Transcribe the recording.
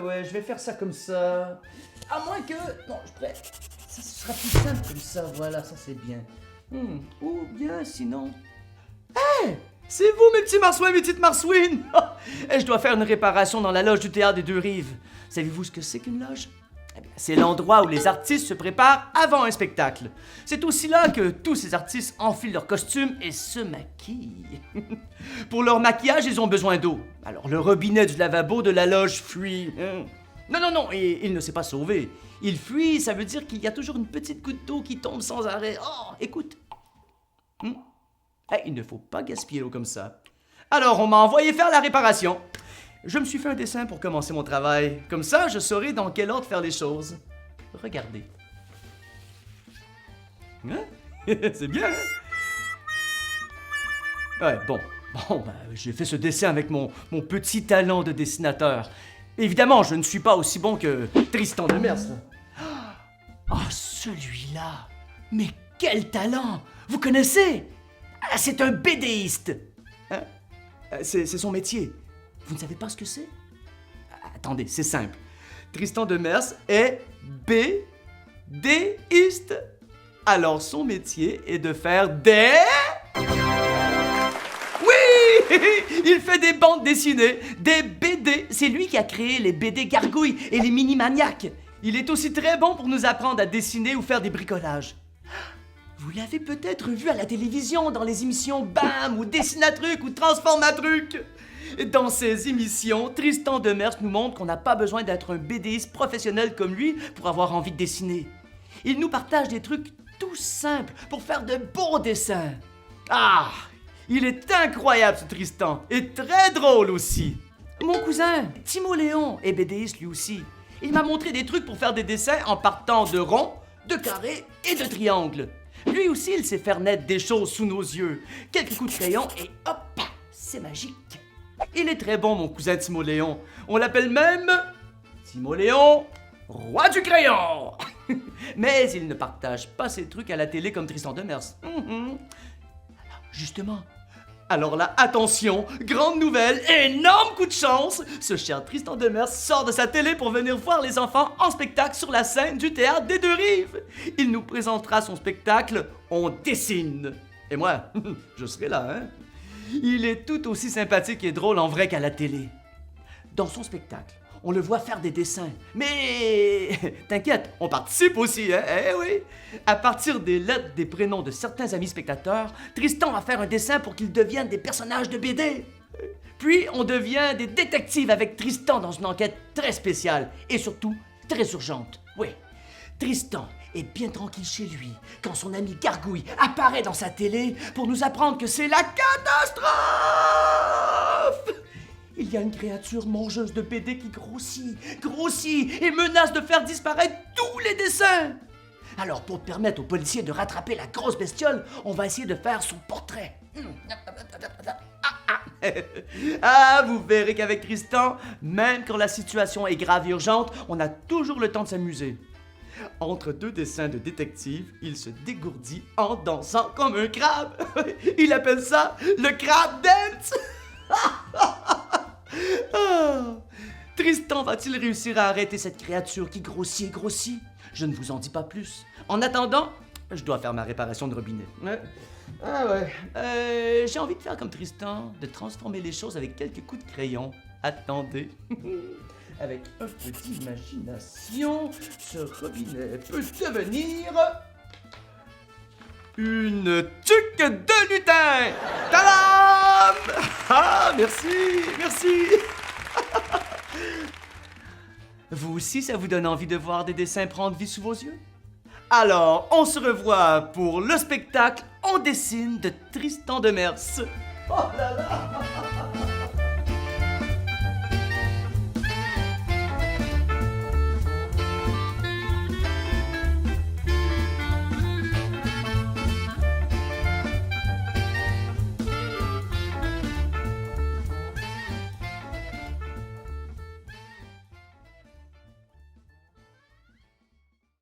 ouais, je vais faire ça comme ça. À moins que... Non, je pourrais... Ça sera plus simple comme ça, voilà, ça c'est bien. Ou bien sinon... Hey! C'est vous, mes petits marsouins, mes petites marsouines! Je dois faire une réparation dans la loge du Théâtre des Deux-Rives. Savez-vous ce que c'est qu'une loge? Eh bien, c'est l'endroit où les artistes se préparent avant un spectacle. C'est aussi là que tous ces artistes enfilent leurs costumes et se maquillent. Pour leur maquillage, ils ont besoin d'eau. Alors le robinet du lavabo de la loge fuit. Non, et il ne s'est pas sauvé. Il fuit, ça veut dire qu'il y a toujours une petite goutte d'eau qui tombe sans arrêt. Oh, écoute. Il ne faut pas gaspiller l'eau comme ça. Alors, on m'a envoyé faire la réparation. Je me suis fait un dessin pour commencer mon travail. Comme ça, je saurai dans quel ordre faire les choses. Regardez. C'est bien, hein? Ouais, bon, j'ai fait ce dessin avec mon petit talent de dessinateur. Évidemment, je ne suis pas aussi bon que Tristan Demers. Oh, celui-là! Mais quel talent! Vous connaissez? C'est un BDiste! Hein? C'est son métier. Vous ne savez pas ce que c'est? Attendez, c'est simple. Tristan Demers est BDiste. Alors son métier est de faire des... Oui! Il fait des bandes dessinées, des BD. C'est lui qui a créé les BD Gargouilles et les Mini-Maniacs. Il est aussi très bon pour nous apprendre à dessiner ou faire des bricolages. Vous l'avez peut-être vu à la télévision dans les émissions BAM ou Dessine-a-truc ou Transforme-a-truc. Dans ces émissions, Tristan Demers nous montre qu'on n'a pas besoin d'être un BDiste professionnel comme lui pour avoir envie de dessiner. Il nous partage des trucs tout simples pour faire de beaux dessins. Ah! Il est incroyable ce Tristan et très drôle aussi. Mon cousin, Timo Léon, est BDiste lui aussi. Il m'a montré des trucs pour faire des dessins en partant de ronds, de carrés et de triangles. Lui aussi, il sait faire naître des choses sous nos yeux. Quelques coups de crayon et hop, c'est magique. Il est très bon, mon cousin Timo Léon. On l'appelle même Timo Léon, roi du crayon. Mais il ne partage pas ses trucs à la télé comme Tristan Demers. Justement. Alors là, attention, grande nouvelle, énorme coup de chance. Ce cher Tristan Demers sort de sa télé pour venir voir les enfants en spectacle sur la scène du Théâtre des Deux-Rives. Il nous présentera son spectacle « On dessine ». Et moi, je serai là, hein. Il est tout aussi sympathique et drôle en vrai qu'à la télé. Dans son spectacle, on le voit faire des dessins. Mais t'inquiète, on participe aussi, hein? Eh oui! À partir des lettres des prénoms de certains amis spectateurs, Tristan va faire un dessin pour qu'ils deviennent des personnages de BD. Puis, on devient des détectives avec Tristan dans une enquête très spéciale et surtout très urgente. Oui, Tristan est bien tranquille chez lui quand son ami Gargouille apparaît dans sa télé pour nous apprendre que c'est la catastrophe! Il y a une créature mangeuse de BD qui grossit et menace de faire disparaître tous les dessins. Alors, pour permettre aux policiers de rattraper la grosse bestiole, on va essayer de faire son portrait. Vous verrez qu'avec Tristan, même quand la situation est grave et urgente, on a toujours le temps de s'amuser. Entre deux dessins de détective, il se dégourdit en dansant comme un crabe. Il appelle ça le crabe dance. Tristan va-t-il réussir à arrêter cette créature qui grossit et grossit? Je ne vous en dis pas plus. En attendant, je dois faire ma réparation de robinet. J'ai envie de faire comme Tristan, de transformer les choses avec quelques coups de crayon. Attendez. Avec un peu d'imagination, ce robinet peut devenir... une tuque de lutin! Tadam! Ah, merci! Vous aussi, ça vous donne envie de voir des dessins prendre vie sous vos yeux? Alors, on se revoit pour le spectacle On dessine de Tristan Demers. Oh là là!